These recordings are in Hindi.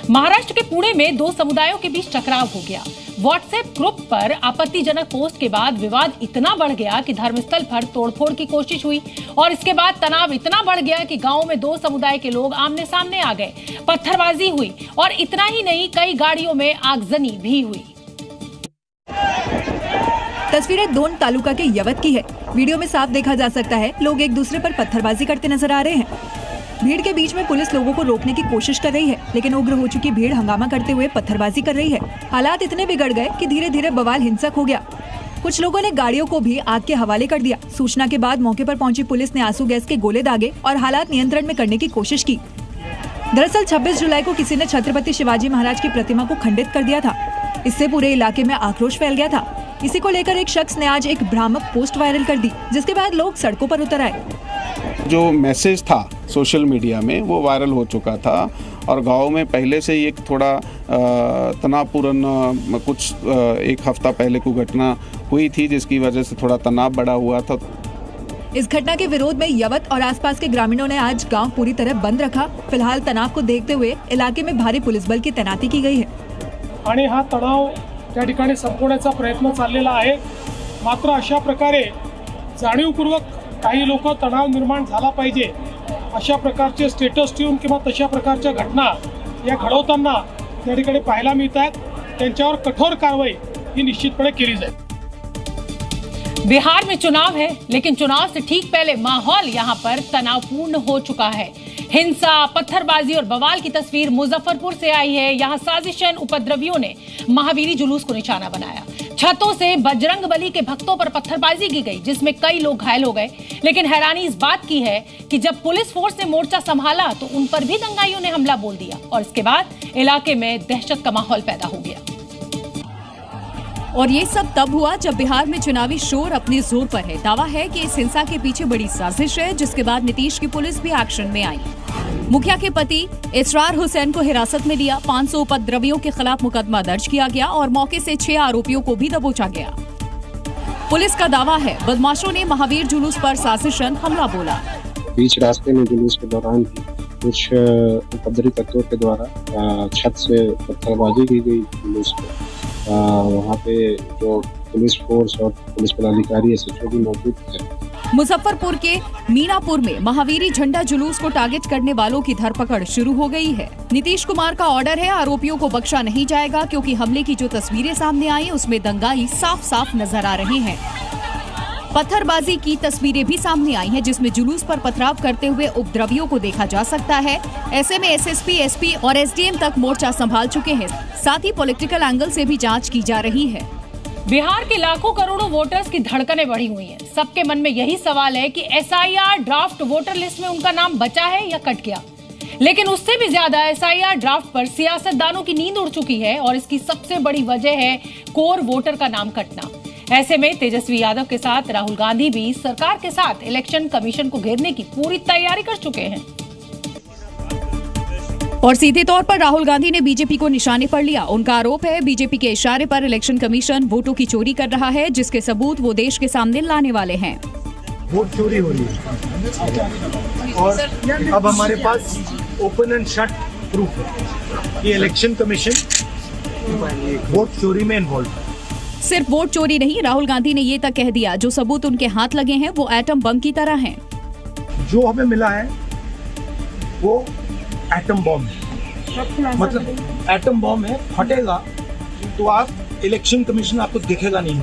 महाराष्ट्र के पुणे में दो समुदायों के बीच टकराव हो गया। व्हाट्सएप ग्रुप पर आपत्तिजनक पोस्ट के बाद विवाद इतना बढ़ गया कि धर्मस्थल पर तोड़फोड़ की कोशिश हुई और इसके बाद तनाव इतना बढ़ गया कि गांव में दो समुदाय के लोग आमने सामने आ गए, पत्थरबाजी हुई और इतना ही नहीं, कई गाड़ियों में आगजनी भी हुई। तस्वीरें दोन तालुका के यवत की है। वीडियो में साफ देखा जा सकता है लोग एक दूसरे पर पत्थरबाजी करते नजर आ रहे हैं। भीड़ के बीच में पुलिस लोगों को रोकने की कोशिश कर रही है, लेकिन उग्र हो चुकी भीड़ हंगामा करते हुए पत्थरबाजी कर रही है। हालात इतने बिगड़ गए कि धीरे धीरे बवाल हिंसक हो गया। कुछ लोगों ने गाड़ियों को भी आग के हवाले कर दिया। सूचना के बाद मौके पर पहुंची पुलिस ने आंसू गैस के गोले दागे और हालात नियंत्रण में करने की कोशिश की। दरअसल 26 जुलाई को किसी ने छत्रपति शिवाजी महाराज की प्रतिमा को खंडित कर दिया था। इससे पूरे इलाके में आक्रोश फैल गया था। इसी को लेकर एक शख्स ने आज एक भ्रामक पोस्ट वायरल कर दी, जिसके बाद लोग सड़कों पर उतर आए। जो मैसेज था सोशल मीडिया में वो वायरल हो चुका था और गांव में पहले से ही एक थोड़ा तनावपूर्ण कुछ एक हफ्ता पहले कोई घटना हुई थी, जिसकी वजह से थोड़ा तनाव बढ़ा हुआ था। इस घटना के विरोध में यवत और आसपास के ग्रामीणों ने आज गांव पूरी तरह बंद रखा। फिलहाल तनाव को देखते हुए इलाके में भारी पुलिस बल की तैनाती की गई है आणि हा तणाव त्या ठिकाणी संपवण्याचा प्रयत्न चाललेला आहे। मात्र अशा प्रकारे जाणीवपूर्वक काही लोक तणाव निर्माण झाला पाहिजे अशा प्रकारचे स्टेटस ठेवून किंवा तशा प्रकारच्या घटना या घडवताना त्या ठिकाणी पाहायला मिळतात। त्यांच्यावर कठोर कारवाई ही निश्चितपणे केली जाईल। बिहार में चुनाव है, लेकिन चुनाव से ठीक पहले माहौल यहां पर तनावपूर्ण हो चुका है। हिंसा, पत्थरबाजी और बवाल की तस्वीर मुजफ्फरपुर से आई है। यहां साजिशन उपद्रवियों ने महावीरी जुलूस को निशाना बनाया। छतों से बजरंगबली के भक्तों पर पत्थरबाजी की गई, जिसमें कई लोग घायल हो गए। लेकिन हैरानी इस बात की है कि जब पुलिस फोर्स ने मोर्चा संभाला तो उन पर भी दंगाइयों ने हमला बोल दिया और इसके बाद इलाके में दहशत का माहौल पैदा हो गया। और ये सब तब हुआ जब बिहार में चुनावी शोर अपने जोर पर है। दावा है कि इस हिंसा के पीछे बड़ी साजिश है, जिसके बाद नीतीश की पुलिस भी एक्शन में आई। मुखिया के पति इसरार हुसैन को हिरासत में लिया। 500 उपद्रवियों के खिलाफ मुकदमा दर्ज किया गया और मौके से 6 आरोपियों को भी दबोचा गया। पुलिस का दावा है बदमाशों ने महावीर जुलूस पर साजिशन हमला बोला। बीच रास्ते में जुलूस के दौरान कुछ उपद्रवी तत्वों के द्वारा छत से पत्थरबाजी की गई जुलूस पे। वहाँ पे जो पुलिस फोर्स और पुलिस पदाधिकारी एसएचओ भी मौजूद थे। मुजफ्फरपुर के मीनापुर में महावीरी झंडा जुलूस को टारगेट करने वालों की धरपकड़ शुरू हो गई है। नीतीश कुमार का ऑर्डर है, आरोपियों को बख्शा नहीं जाएगा, क्योंकि हमले की जो तस्वीरें सामने आई उसमें दंगाई साफ साफ नजर आ रहे हैं। पत्थरबाजी की तस्वीरें भी सामने आई हैं, जिसमें जुलूस पर पथराव करते हुए उपद्रवियों को देखा जा सकता है। ऐसे में एसएसपी, एसपी और एसडीएम तक मोर्चा संभाल चुके हैं। साथ ही पॉलिटिकल एंगल से भी जांच की जा रही है। बिहार के लाखों करोड़ों वोटर्स की धड़कनें बढ़ी हुई हैं। सबके मन में यही सवाल है कि एसआईआर ड्राफ्ट वोटर लिस्ट में उनका नाम बचा है या कट गया। लेकिन उससे भी ज्यादा एसआईआर ड्राफ्ट पर सियासतदानों की नींद उड़ चुकी है और इसकी सबसे बड़ी वजह है कोर वोटर का नाम कटना। ऐसे में तेजस्वी यादव के साथ राहुल गांधी भी सरकार के साथ इलेक्शन कमीशन को घेरने की पूरी तैयारी कर चुके हैं। और सीधे तौर पर राहुल गांधी ने बीजेपी को निशाने पर लिया। उनका आरोप है बीजेपी के इशारे पर इलेक्शन कमीशन वोटों की चोरी कर रहा है, जिसके सबूत वो देश के सामने लाने वाले हैं। वोट चोरी हो रही है और अब हमारे पास ओपन एंड शट प्रूफ है कि इलेक्शन कमीशन वोट चोरी में इन्वॉल्व है। सिर्फ वोट चोरी नहीं, राहुल गांधी ने ये तक कह दिया जो सबूत उनके हाथ लगे हैं वो एटम बम की तरह हैं। जो हमें मिला है वो एटम बम है, मतलब एटम बम है, फटेगा तो आप इलेक्शन कमीशन आपको दिखेगा नहीं।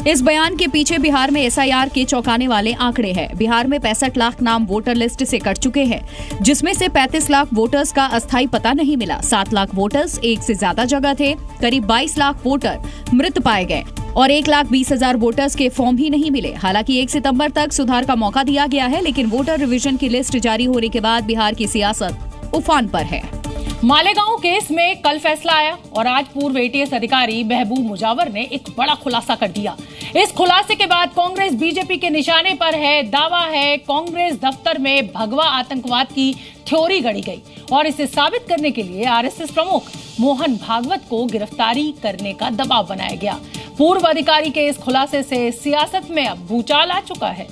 इस बयान के पीछे बिहार में एसआईआर के चौंकाने वाले आंकड़े हैं। बिहार में 65 लाख नाम वोटर लिस्ट से कट चुके हैं, जिसमें से 35 लाख वोटर्स का अस्थायी पता नहीं मिला। 7 लाख वोटर्स एक से ज्यादा जगह थे। करीब 22 लाख वोटर मृत पाए गए और 1,20,000 वोटर्स के फॉर्म ही नहीं मिले। हालांकि 1 सितंबर तक सुधार का मौका दिया गया है, लेकिन वोटर रिवीजन की लिस्ट जारी होने के बाद बिहार की सियासत उफान पर है। मालेगांव केस में कल फैसला आया और आज पूर्व एटीएस अधिकारी महबूब मुजावर ने एक बड़ा खुलासा कर दिया। इस खुलासे के बाद कांग्रेस बीजेपी के निशाने पर है। दावा है कांग्रेस दफ्तर में भगवा आतंकवाद की थ्योरी गढ़ी गई और इसे साबित करने के लिए आरएसएस प्रमुख मोहन भागवत को गिरफ्तारी करने का दबाव बनाया गया। पूर्व अधिकारी के इस खुलासे से सियासत में अब भूचाल आ चुका है।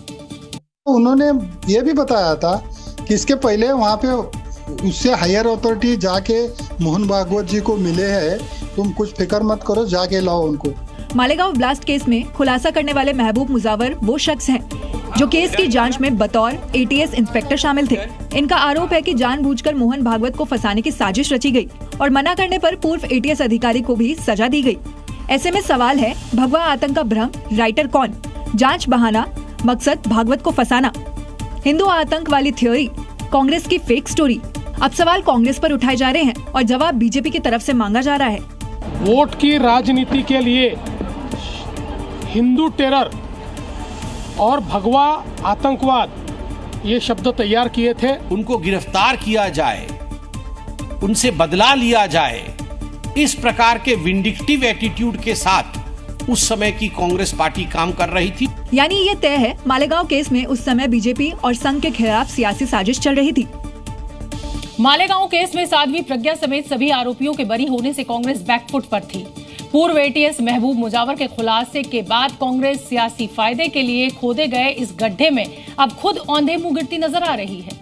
उन्होंने ये भी बताया था कि इसके पहले वहाँ पे उससे हायर अथॉरिटी जाके मोहन भागवत जी को मिले हैं, तुम कुछ फिक्र मत करो, जाके लाओ उनको। मालेगांव ब्लास्ट केस में खुलासा करने वाले महबूब मुजावर वो शख्स हैं जो केस की जांच में बतौर ATS इंस्पेक्टर शामिल थे। इनका आरोप है कि जानबूझकर मोहन भागवत को फंसाने की साजिश रची गई और मना करने पर पूर्व ATS अधिकारी को भी सजा दी गई। ऐसे में सवाल है, भगवा आतंक का भ्रम राइटर कौन? जांच बहाना, मकसद भागवत को फंसाना। हिंदू आतंक वाली थ्योरी, कांग्रेस की फेक स्टोरी। अब सवाल कांग्रेस पर उठाए जा रहे हैं और जवाब बीजेपी की तरफ से मांगा जा रहा है। वोट की राजनीति के लिए हिंदू टेरर और भगवा आतंकवाद ये शब्द तैयार किए थे। उनको गिरफ्तार किया जाए, उनसे बदला लिया जाए, इस प्रकार के विंडिक्टिव एटीट्यूड के साथ उस समय की कांग्रेस पार्टी काम कर रही थी। यानी ये तय है, मालेगांव केस में उस समय बीजेपी और संघ के खिलाफ सियासी साजिश चल रही थी। मालेगांव केस में साध्वी प्रज्ञा समेत सभी आरोपियों के बरी होने से कांग्रेस बैकफुट पर थी। पूर्व ATS महबूब मुजावर के खुलासे के बाद कांग्रेस सियासी फायदे के लिए खोदे गए इस गड्ढे में अब खुद औंधे मुंह गिरती नजर आ रही है।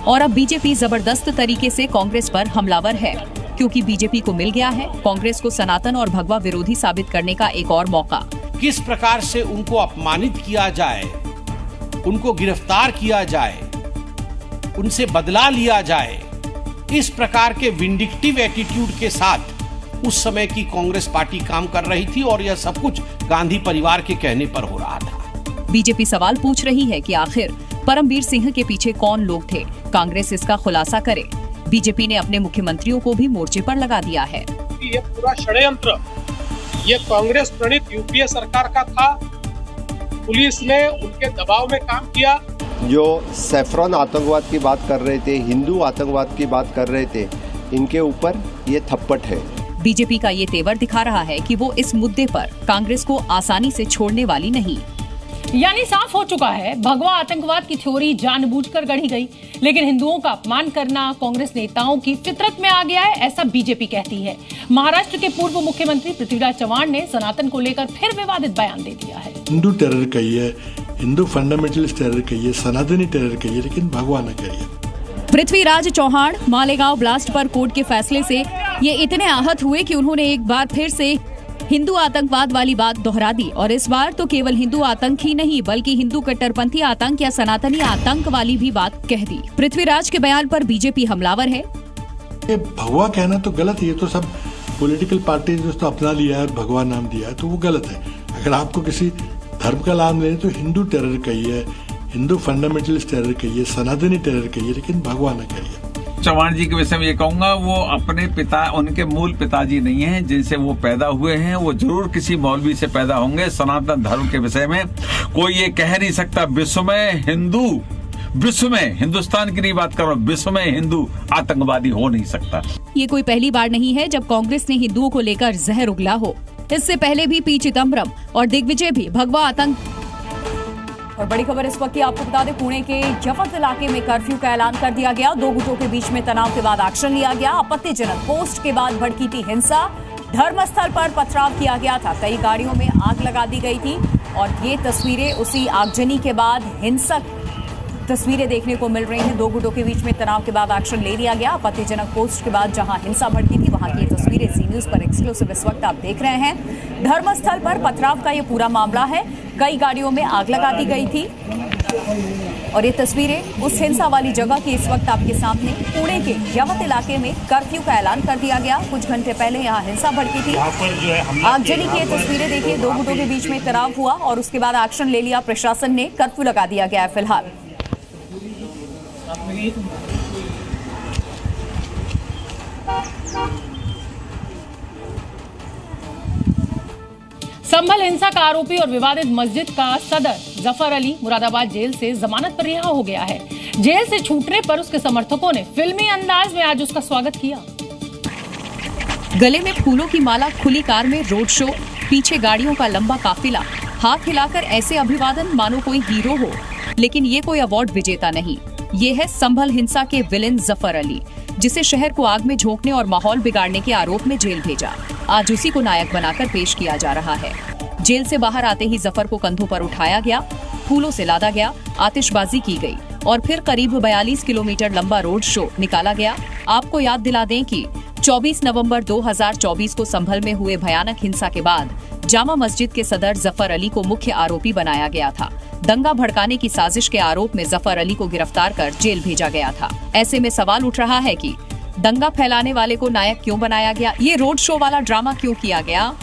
और अब बीजेपी जबरदस्त तरीके से कांग्रेस पर हमलावर है, क्योंकि बीजेपी को मिल गया है कांग्रेस को सनातन और भगवा विरोधी साबित करने का एक और मौका। किस प्रकार से उनको अपमानित किया जाए, उनको गिरफ्तार किया जाए, उनसे बदला लिया जाए, इस प्रकार के विंडिक्टिव एटीट्यूड के साथ उस समय की कांग्रेस पार्टी काम कर रही थी और यह सब कुछ गांधी परिवार के कहने पर हो रहा था। बीजेपी सवाल पूछ रही है कि आखिर परमवीर सिंह के पीछे कौन लोग थे, कांग्रेस इसका खुलासा करे। बीजेपी ने अपने मुख्यमंत्रियों को भी मोर्चे पर लगा दिया है। ये पूरा षड्यंत्र ये कांग्रेस प्रणीत UPA सरकार का था। पुलिस ने उनके दबाव में काम किया। जो सैफरन आतंकवाद की बात कर रहे थे, हिंदू आतंकवाद की बात कर रहे थे, इनके ऊपर ये थप्पड़ है। बीजेपी का ये तेवर दिखा रहा है कि वो इस मुद्दे पर कांग्रेस को आसानी से छोड़ने वाली नहीं। यानी साफ हो चुका है, भगवा आतंकवाद की थ्योरी जानबूझकर गढ़ी गई, लेकिन हिंदुओं का अपमान करना कांग्रेस नेताओं की फितरत में आ गया है, ऐसा बीजेपी कहती है। महाराष्ट्र के पूर्व मुख्यमंत्री पृथ्वीराज चव्हाण ने सनातन को लेकर फिर विवादित बयान दे दिया है। हिंदू टेरर कहिए, हिंदू फंडामेंटलिस्ट टेरर कहिए, सनातनी टेरर कहिए, लेकिन भगवा न करिए। पृथ्वीराज चव्हाण मालेगांव ब्लास्ट पर कोर्ट के फैसले से ये इतने आहत हुए कि उन्होंने एक बार फिर से हिंदू आतंकवाद वाली बात दोहरा दी और इस बार तो केवल हिंदू आतंक ही नहीं बल्कि हिंदू कट्टरपंथी आतंक या सनातनी आतंक वाली भी बात कह दी। पृथ्वीराज के बयान पर बीजेपी हमलावर है। ये भगवा कहना तो गलत है, ये तो सब पॉलिटिकल पार्टी जो अपना लिया है और भगवा नाम दिया है तो वो गलत है। अगर आपको किसी धर्म का नाम लेना तो हिंदू टेरर कहिए, हिंदू फंडामेंटलिस्ट टेरर कहिए, सनातनी टेरर कहिए, लेकिन भगवा न करिए। चव्हाण जी के विषय में ये कहूंगा, वो अपने पिता, उनके मूल पिताजी नहीं हैं जिनसे वो पैदा हुए हैं, वो जरूर किसी मौलवी से पैदा होंगे। सनातन धर्म के विषय में कोई ये कह नहीं सकता विश्व में हिंदू, विश्व में, हिंदुस्तान की नहीं बात कर रहा हूं, विश्व में हिंदू आतंकवादी हो नहीं सकता। ये कोई पहली बार नहीं है जब कांग्रेस ने हिंदुओं को लेकर जहर उगला हो। इससे पहले भी पी चिदम्बरम और दिग्विजय भी भगवा आतंक। और बड़ी खबर इस वक्त की आपको बता दें, पुणे के यवत इलाके में कर्फ्यू का ऐलान कर दिया गया। दो गुटों के बीच में तनाव के बाद एक्शन लिया गया। आपत्तिजनक पोस्ट के बाद भड़की थी हिंसा। धर्मस्थल पर पथराव किया गया था, कई गाड़ियों में आग लगा दी गई थी और ये तस्वीरें उसी आगजनी के बाद हिंसक तस्वीरें देखने को मिल रही हैं। दो गुटों के बीच में तनाव के बाद एक्शन ले लिया गया। आपत्तिजनक पोस्ट के बाद जहां हिंसा भड़की थी वहां की तस्वीरें जी न्यूज पर एक्सक्लूसिव इस वक्त आप देख रहे हैं। धर्मस्थल पर पथराव का ये पूरा मामला है, कई गाड़ियों में आग लगा दी गई थी और ये तस्वीरें उस हिंसा वाली जगह की इस वक्त आपके सामने। पुणे के यवत इलाके में कर्फ्यू का ऐलान कर दिया गया। कुछ घंटे पहले यहाँ हिंसा भड़की थी। आगजनी की ये तस्वीरें देखिए, दो गुटों के बीच में तनाव हुआ और उसके बाद एक्शन ले लिया प्रशासन ने। कर्फ्यू लगा दिया गया है फिलहाल। संभल हिंसा का आरोपी और विवादित मस्जिद का सदर जफर अली मुरादाबाद जेल से जमानत पर रिहा हो गया है। जेल से छूटने पर उसके समर्थकों ने फिल्मी अंदाज में आज उसका स्वागत किया। गले में फूलों की माला, खुली कार में रोड शो, पीछे गाड़ियों का लंबा काफिला, हाथ हिलाकर ऐसे अभिवादन मानो कोई हीरो हो। लेकिन ये कोई अवार्ड विजेता नहीं, ये है संभल हिंसा के विलेन जफर अली, जिसे शहर को आग में झोंकने और माहौल बिगाड़ने के आरोप में जेल भेजा। आज उसी को नायक बनाकर पेश किया जा रहा है। जेल से बाहर आते ही जफर को कंधों पर उठाया गया, फूलों से लादा गया, आतिशबाजी की गई। और फिर करीब 42 किलोमीटर लंबा रोड शो निकाला गया। आपको याद दिला दें कि 24 नवंबर 2024 को संभल में हुए भयानक हिंसा के बाद जामा मस्जिद के सदर जफर अली को मुख्य आरोपी बनाया गया था। दंगा भड़काने की साजिश के आरोप में जफर अली को गिरफ्तार कर जेल भेजा गया था। ऐसे में सवाल उठ रहा है कि दंगा फैलाने वाले को नायक क्यों बनाया गया, ये रोड शो वाला ड्रामा क्यों किया गया।